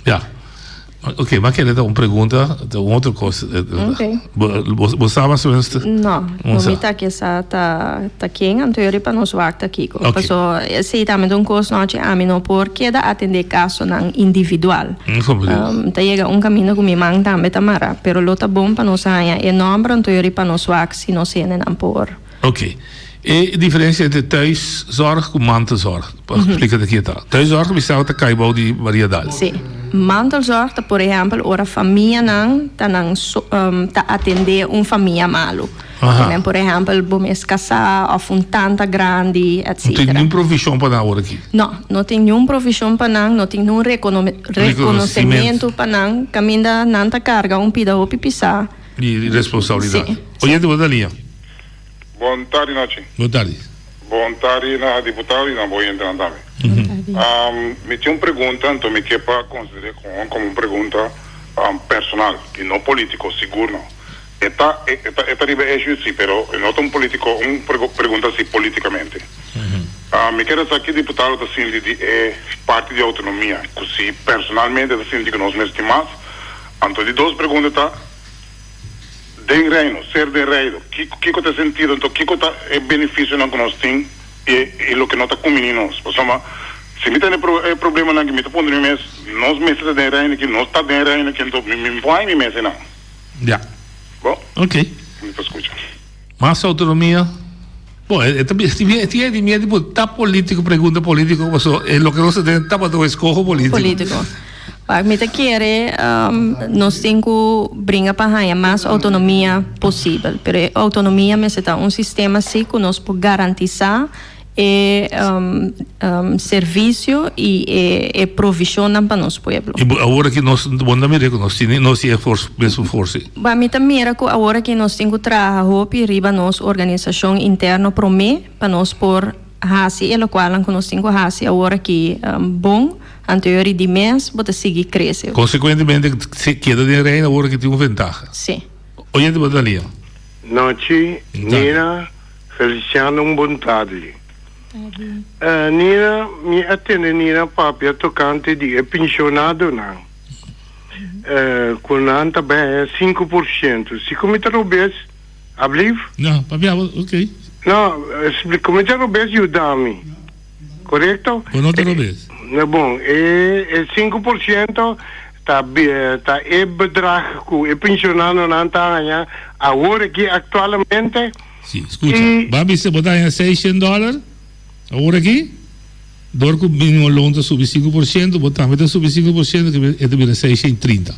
Ja. Ok, mas quer dar uma pergunta, uma outra coisa. Ok. Você sabe mais ou menos? Não, não me está aqui, tá quem, então eu para nós vacta aqui. Porque se também um curso não tinha a mim não porque da atender caso não individual. Tá chega caminho com minha mãe também tamara, pero lo tá bom para nós é enorme, então eu para nós vacta se não se não por. Ok. E a diferença entre thuiszorg e mantelzorg? Explica daqui tá. Thuiszorg bestaat uit de kaibouw die variedade. Sim. mantelzorg, por exemplo, ora família não tá atender família malo. Por exemplo, vamos casar ou tanta grande, etc. Não tem nenhuma provisão para agora aqui? Não tem nenhuma provisão para não tem nenhum reconhecimento para não, caminha não tá carga pida ou pisar. E responsabilidade. Sim. Oyente, boa tarde. Boa tarde, Nachi. Boa tarde. Boa tarde, na deputada e na boa entrada também. Me tinha uma pergunta, então me quer para considerar como uma pergunta personal e não político, seguro. Esta é sim, pero não é um político, uma pergunta assim politicamente. Me quero saber que deputado da Síndica é parte de autonomia, se personalmente da Síndica nós mesmos estimamos. Então, de duas perguntas, tá? De reino, ser de reino, que está sentido, então, que é benefício que nós temos e o que nós está combinando nós. Se me tem problema na que me está pondo no mês, nós meses de reino, que nós está de reino, que então me vai me mês não. Já. Bom? Ok. Me escuta. Mais autonomia. Bom, tinha de medo de botar político, pergunta político, é o que nós temos, tá para escolher político. Para mim, nós temos que brincar para mais autonomia possível. Mas autonomia é um sistema assim que nós podemos garantizar serviço e provisão para nosso povo. E agora que nós nós é força. Para mim também que agora que nós temos que trabalhar para nossa organização interna para nós por hasi e o qual nós temos que hasi agora que bom anterior de mês pode seguir crescer. Consequentemente, se queda de reino agora que tem uma vantagem. Sim. Oyente, boa tarde. Noite, Nina, Feliciano, boa tarde. Nina, me atende Nina papi tocante de pensionado não. Com anta bem 5%. Se cometer o bes, abliv? Não, papi, ok. Não, se cometer o bes, ajuda-me. Correto? Não te robes. Bom, é 5% tá bedrag que pensionado não tá ganhando agora que atualmente. Sim, escuta. Babi se botar em $600 agora aqui, dor que o mínimo longa subir 5%, botar a subir 5% que é de 630.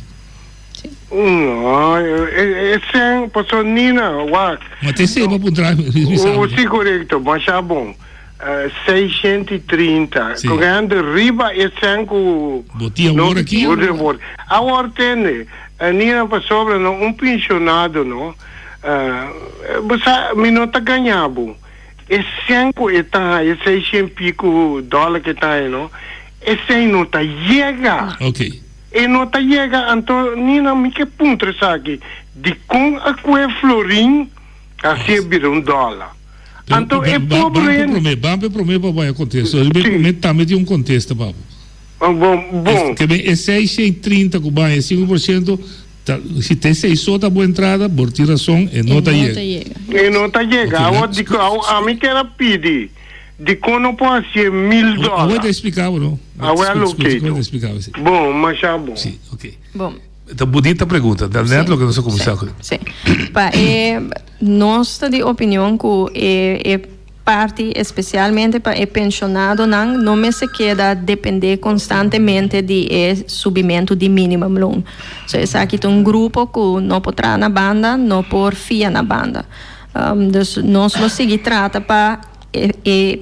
Não, é 100, passou Nina, uau. Mas tem sempre para trás. Sim, correto, mas é bom. 630. Ganhando riba é 100 que... Botia agora aqui? Agora tem, Nina passou pensionado, não? Você não está ganhando. É 5 é 600 pico dólar que está aí, não? É 100 não está chega. Ok. E não está chega, então, Nina, me que ponto aqui? De com a que florim, assim vira $1. Então, é pobre. Vamos prometer para vai acontecer. Também tem contexto, Pablo. Bom. Que é 630 que vai, é 5%. Se tem 6 tá boa entrada, por tiração, e não está chega. E não está chega. A mim que era pedir. De como não pode ser $1.000. Eu vou explicar, não? Vou explicar. Bom, mas já bom. Sim, ok. Bom. Então, bonita pergunta. Dentro do que nós vamos começar com. Sim. Nós temos de opinião que parte, especialmente para o pensionado, não se queda depender constantemente de subimento de minimum loan. So, esse aqui tem grupo que não pode entrar na banda, não pode fiar na banda. Então, nós não seguimos trata para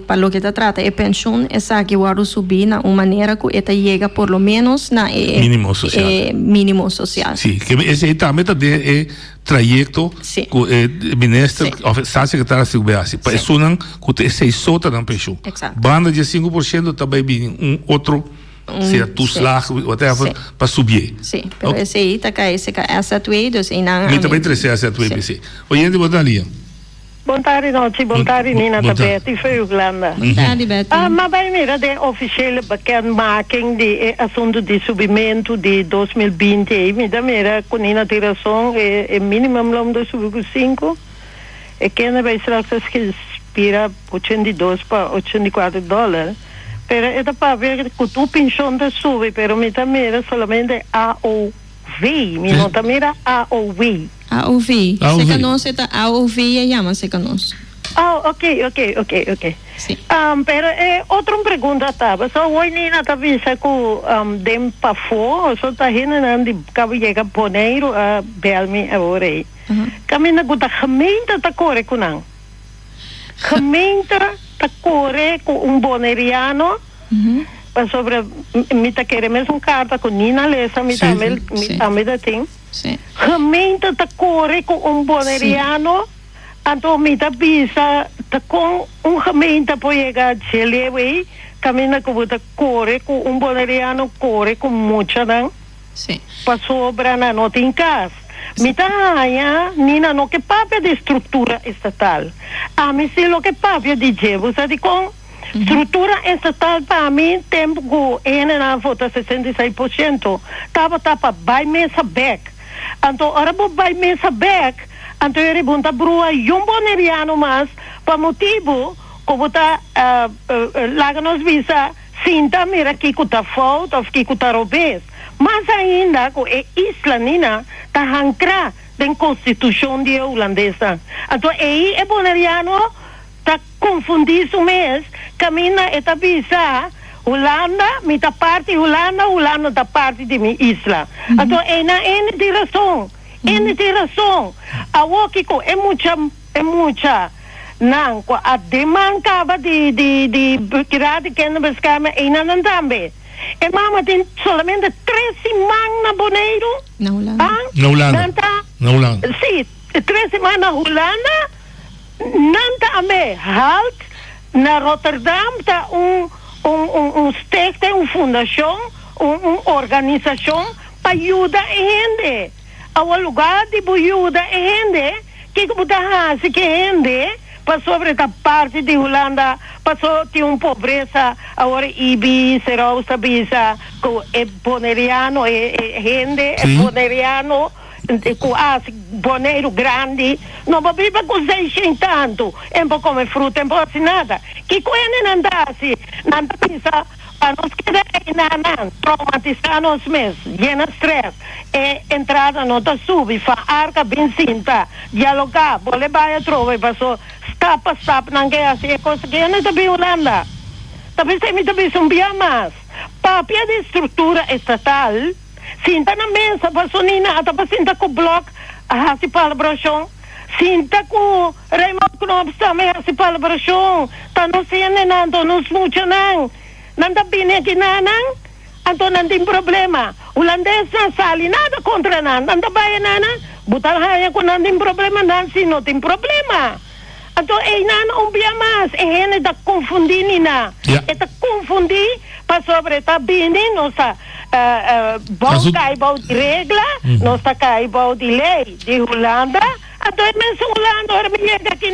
para o que se trata de pensão, essa que vai subir na uma maneira que esta chega por lo menos na mínimo social. Sim, que esse também é trajeto que o ministro, a secretária de segurança, para isso não que se solta na pensão. Banda de 5% também vem outro se a tu slag whatever para subir. Sim, pero esse aí tá esse asset way dos e não. Me também trece asset way PC. Oyente boa tarde. Boa tarde, boa tarde, Nina da Betty van Uglanda. Boa tarde, Betty. Maar bij mij de officiële bekendmaking de assunto de subimento de 2020, me da mera com Nina tiração é minimum loan de subir 5. E que na vai ser que expira 82 para $84. Pero é para ver que tu pensão da sube, pero me da mera solamente AOV, me não da mera AOV. AOV. Se conosce AOV e chama se conosce. Ok. Sim. Pero outra pergunta. pergunta estava, so hoje Nina tá visa com dem pafo, so tá hina de cabiyega poneiro a belmi agora aí. Kami na guta gemeente ta kore kunang. Gemeente ta kore com boneriano. Sobre mita querer mesmo carta com Nina Lessa, mita da ting. Gemeente ta kore com boneriano. Então, mita bisa ta com gemeente poiega chelewe. Kami na guta kore com boneriano kore com mucha dan. Pa sobra na notin cas. Mita haya Nina no que papia de estrutura estatal. A mim se lo que papia de jevo, sabe com estrutura estatal para mim tempo que na vota 66%. Tapa by mesa back. Então ora by mesa back. Então eu pergunta brua boneriano mas para motivo como tá lá nos visa sinta mira que tá falta ou que tá robês. Mas ainda com a isla Nina está ancrada na Constituição de holandesa. Então aí é boneriano está confundido mesmo. Camina e visa Holanda, mita parte Holanda da parte de minha isla. Então é na de razão. De razão. A Wokiko é muita não a demanda de tirar de quem não escama e não também. E mama tem solamente 3 semanas na Boneiro. Na Holanda. Sim, 3 semanas na Holanda. Nanta ame halt na Rotterdam tá stichting, uma fundação, uma organização para ajudar a gente. Ao lugar de ajuda a gente, que muda que gente para sobre a parte de Holanda, passou de pobreza, agora Ibi, Serosa, Bisa, com boneriano, gente, boneriano, com boneiro grande, não vai viver com 600 tanto, não pode comer fruta, não pode nada. Que coisa não dá assim, não pensa, para nos quedar aí, traumatizar nós mesmos, llena stress, entrada não está subir, fa arca bem cinta, dialogar, vole vai a trova, passou, stap, não quer assim, é coisa que não está bem Holanda. Talvez tem muito bem mais. Papia de estrutura estatal, sinta na mesa, passou Nina, até para sinta com o bloco, a hasi palabração, sinta com Raymond Knobs também, a hasi palabração, tá não sei não, não esmucha não, não está bem aqui não, então não tem problema. Holandês não sali nada contra não está bem não, butal haya com não tem problema não, se não tem problema. Então, não mais, ele está confundindo, está confundindo, para sobre está bem, nossa, bom caibau de regra, nossa caibau de lei de Holanda, então, mesmo Holanda, ora me chega aqui,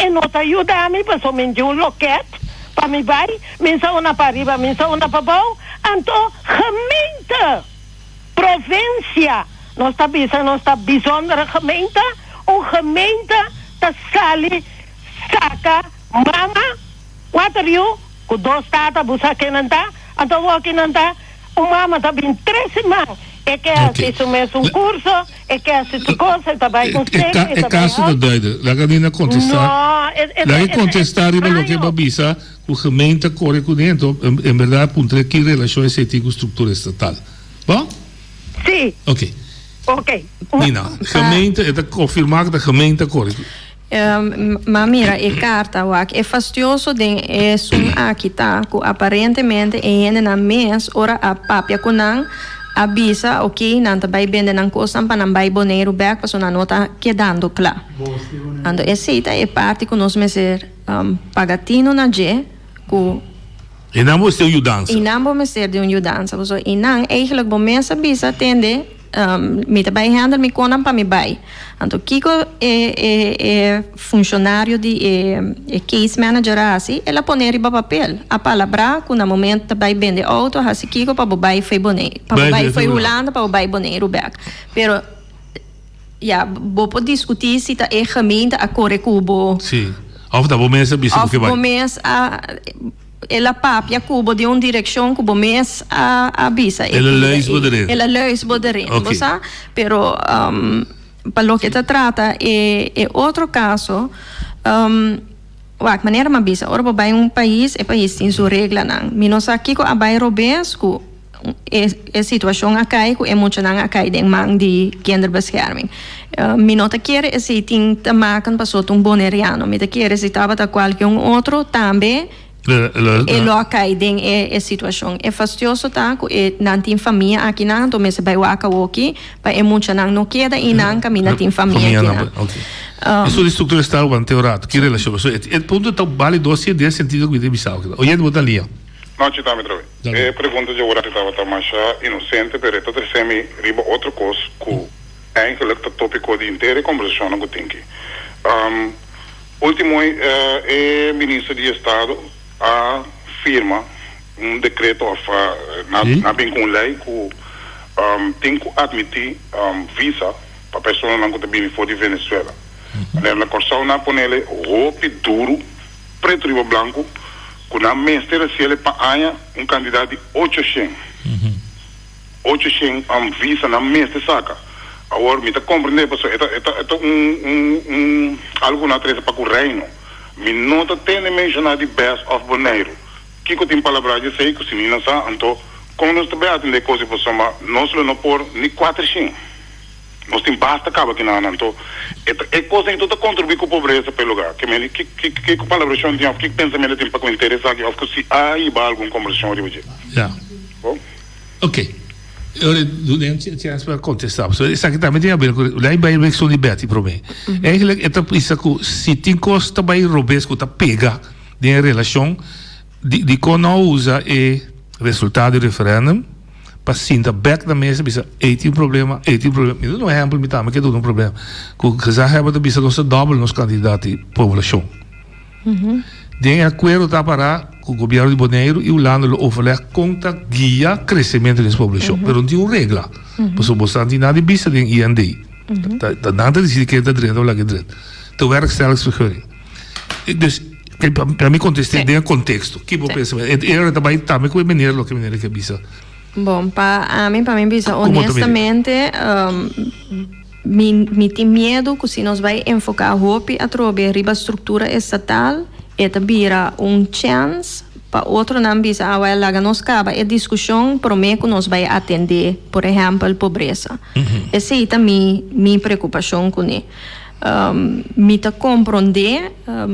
e nos ajuda a mim, para somente um loquete, para me vai, mensa uma para riba, mensa uma para baixo, então, gemeente, província, nós está bijzondere gemeente, gemeente, ta sali saka mama water you ku 2 tata busa kenanta anto wo kenanta mama ta bin 3 semanas e que isso mesmo curso e que essa coisa tá vai com você é caso da doida lá ganina contestar lá contestar e lo que babisa o gemeente corre com dentro em verdade puntre que relações se tem com estrutura estatal bom sim ok Nina, gemeente é confirmar da gemeente corre. Mas mira, a carta é fastidioso de aqui tá que aparentemente é na mês ora a papia kunang avisa ok não vai vender não coisa para não vai boneiro back para não está quedando claro. Ando essa é parte que nós meser pagatino na je ku e não vou ser ajudança. E não vou ser de ajudança, e não eigenlijk bom mês avisa atende me trabalha handel me conam para me vai. Então Kiko é funcionário de case manager assim, ela põe riba papel. A palavra que no momento vai vender auto, assim Kiko para vai foi boneiro, para vai foi Holanda para vai boneiro back. Pero vou poder discutir se é gemeente a corre cubo. Sim. Of da bom mês avisa que vai. Bom mês ela papia cubo de uma direção que o mês avisa. Ela leis boderin. Okay. Pero para lo que se trata é outro caso wak maneira mabisa ora ba um país tem sua regla nang minos aqui ko abai robesco é situação acai ko emocional acai den mang di kinderbescherming minota quer esse tem tamakan passou um boneriano me quer esse tava ta qualquer outro também e lo acai den é situação é fastioso tá ko e nan tin família aqui nan to me se bai waka woki pa emocional no queda e nan camina tin família aqui isso de estrutura está o anteorado que relação é ponto tão válido se de sentido que deve ser oyendo botar linha. Não, te dá me trove. Pergunta de agora estava mais inocente, mas está trazendo riba outra coisa que eigenlijk het tópico de inteira conversação que tem aqui. Último é ministro de Estado a firma decreto na bem com lei que tem que admitir visa para pessoas que estão vindo fora de Venezuela. Na corção na ponele roupa duro, preto e branco. Com a mestre se ele para candidato de 800. 800 visa na mestre saca. Agora me tá compreendendo, pessoal, algo na treza para o reino. Me nota tem de mencionar de best of Bonaire. Que tem palavra de sei que se não sabe, então como nós também atender coisas por soma, nós não por nem 400. Nós tem basta acaba aqui na então é coisa que toda contribui com a pobreza pelo lugar que palavra chão tem que pensamento tem para com interesse aqui of que se aí ba algum conversão de hoje ok eu durante tinha para contestar so isso aqui também tem a ver com lá em eleição de Betty para mim eigenlijk é isso que se tem costa vai robesco tá pega de relação de quando usa e resultado do referendum sinta back na mesa bisa 18 problema isso não é implementar mas que é tudo problema que já hebben de bisa nossa double nos candidatos população tem acordo tá para o governo de Bonaire e o lando overleg conta guia crescimento da população mas não tem regra por bastante nada bisa tem IND dat nada decide que é da direita ou lá que direita te werkstellingsvergunning dus para mim contestar tem contexto que vou pensar era também com maneira que bisa. Bom, para mim bisa honestamente me tem medo que se nós vai enfocar roupa a trobe riba estrutura estatal e tabira chance para outro não bisa a lá nos caba é discussão para mim que nós vai atender por exemplo pobreza essa é também minha preocupação com ele me tá compreender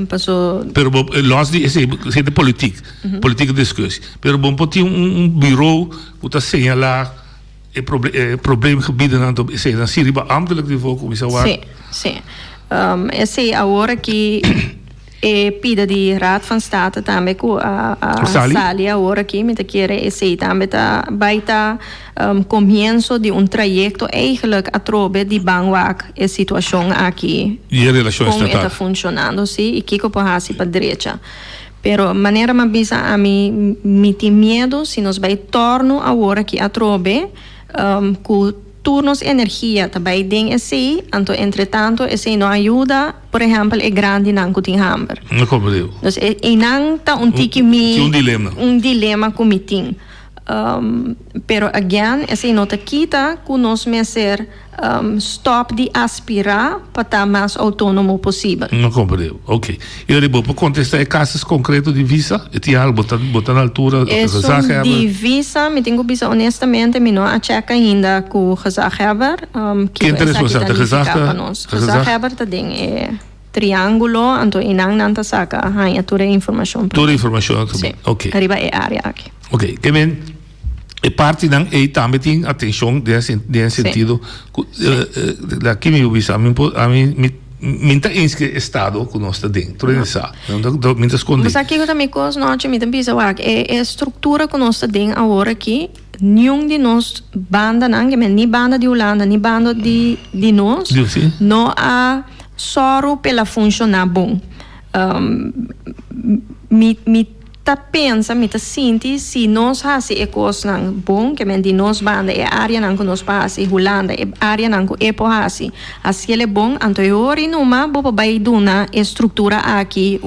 passou pero nós esse de política discussão pero bom pode bureau que tá señalar problema que bida não esse na Síria ambtelijk niveau commissar sim esse agora que pida de Raad van State também com a Sali agora aqui me quer esse também tá baita comienzo de trajecto eigenlijk a trobe de bangwak a situação aqui e a relação estatal está funcionando sim e kiko para a direita pero maneira mais bisa a mim me tem medo se nós vai torno agora que a trobe com turnos energia também tem esse então entretanto esse não ajuda por exemplo é grande não tem hamber não compreendo então não tá dilema com meeting pero again esse não tá quita que nós ser stop de aspirar para estar mais autônomo possível não compreendo ok eu lhe vou contestar casos concretos de visa e tinha algo botar na altura de visa me tenho visa honestamente me não acheca ainda com o gezagheber que interessante gezagheber tá tem triângulo então não tá saca a toda a informação também ok arriba é área aqui ok que bem e parte não é também tem atenção nesse sentido daqui me visa a mim minta que estado que nós está dentro nessa não minta esconde mas aqui eu também coisa não te minta visa é estrutura que nós está dentro agora aqui nenhum de nós banda não que nem banda de Holanda nem banda de nós não há só pela funcionar bom me tá pensa me tá sente se nós hasi é coisa não bom que men de nós banda é área não que nós passa Holanda é área não que é por hasi assim ele é bom anteriori numa boba vai duna estrutura aqui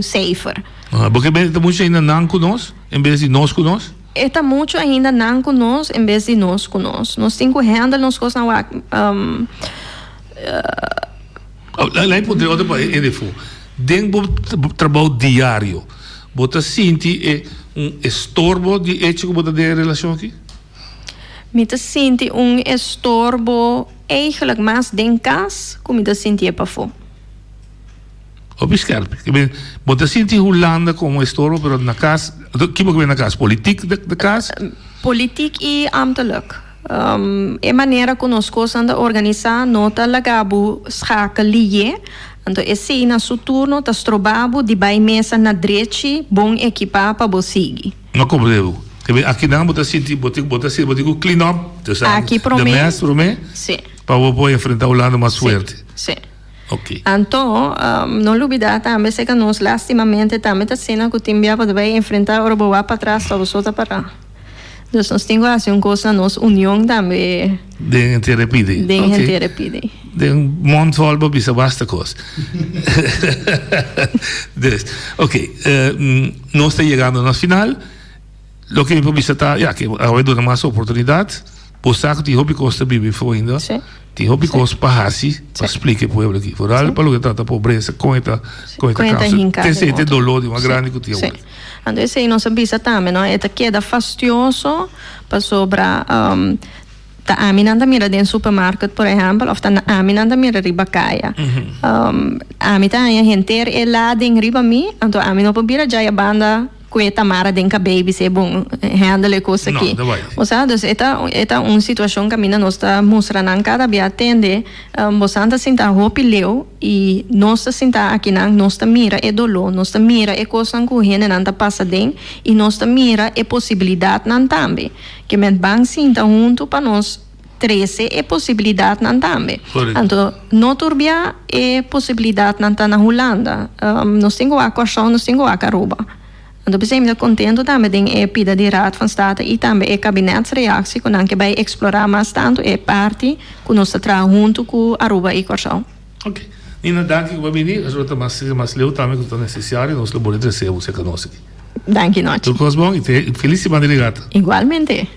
safer porque bem tá muito ainda não com nós em vez de nós com nós está muito ainda não com nós em vez de nós com nós temos que handle nos coisas não lá em poder outra para ele Den trabalho diário. Bota sente estorbo de hecho que bota de relação aqui? Me te sinti estorbo eigenlijk mas den cas, como te sinti para fo. Op scherp. Bota sente Holanda como estorbo, pero na casa, que na casa? Politiek de casa? Politiek e ambtelijk. E maneira que nós começamos a organizar, nota lagabu schakelie. Então, esse na seu turno, tá trobabo de vai mesa na direita, bom equipar para você. Não compreendo. Aqui não, bota clean up. Aqui para mim. Sim. Para você enfrentar a Holanda mais forte. Sim. Ok. Então, não olvidar também que nós lastimamente também tá sendo que o time vai enfrentar o Uruguai para trás, para você para. Então, nós temos assim coisa nossa união também. De interrepide. De interrepide. De mond vol para bisa basta coisa. Ok. Nós estamos chegando no final. Lo que me provisa está, que agora dá mais oportunidade. Por saco de hobby costa bibi foi ainda. Sim. De hobby costa para hasi, para explicar para o povo aqui. Por algo para o que trata pobreza, com esta causa. Tem dolor de uma grande que tinha. Então, esse aí nós sabemos também, não? É que é fastioso para sobre ta aminanda mira den supermarket, por exemplo, of ta aminanda mira riba kaya. Amita a gente lá den riba mi, então amino pobira já banda cueta mara den ka baby se bom handle coisa aqui. Ou seja, eta uma situação que a mina nós está mostrando cada vez atende, você sinta hope leu e nós sinta aqui não nós mira é dolor, nós mira é coisa que gente não passa den e nós mira é possibilidade não também. Que men bang sinta junto para nós 13 é possibilidade não também. Então, não turbia é possibilidade não tá na Holanda. Nós temos a questão, nós temos a caruba. Então, we zijn contento também de pida de Raad van State e também a kabinetsreactie que nós vai explorar mais tanto é parte que nós trabalhamos junto com Aruba e Corsão. Ok. Nina, dank je, Babini. Als we het maar leeuw também que é necessário, nós lo podemos receber você conosco. Dank je, Noche. Tudo bom e feliz semana de regata. Igualmente.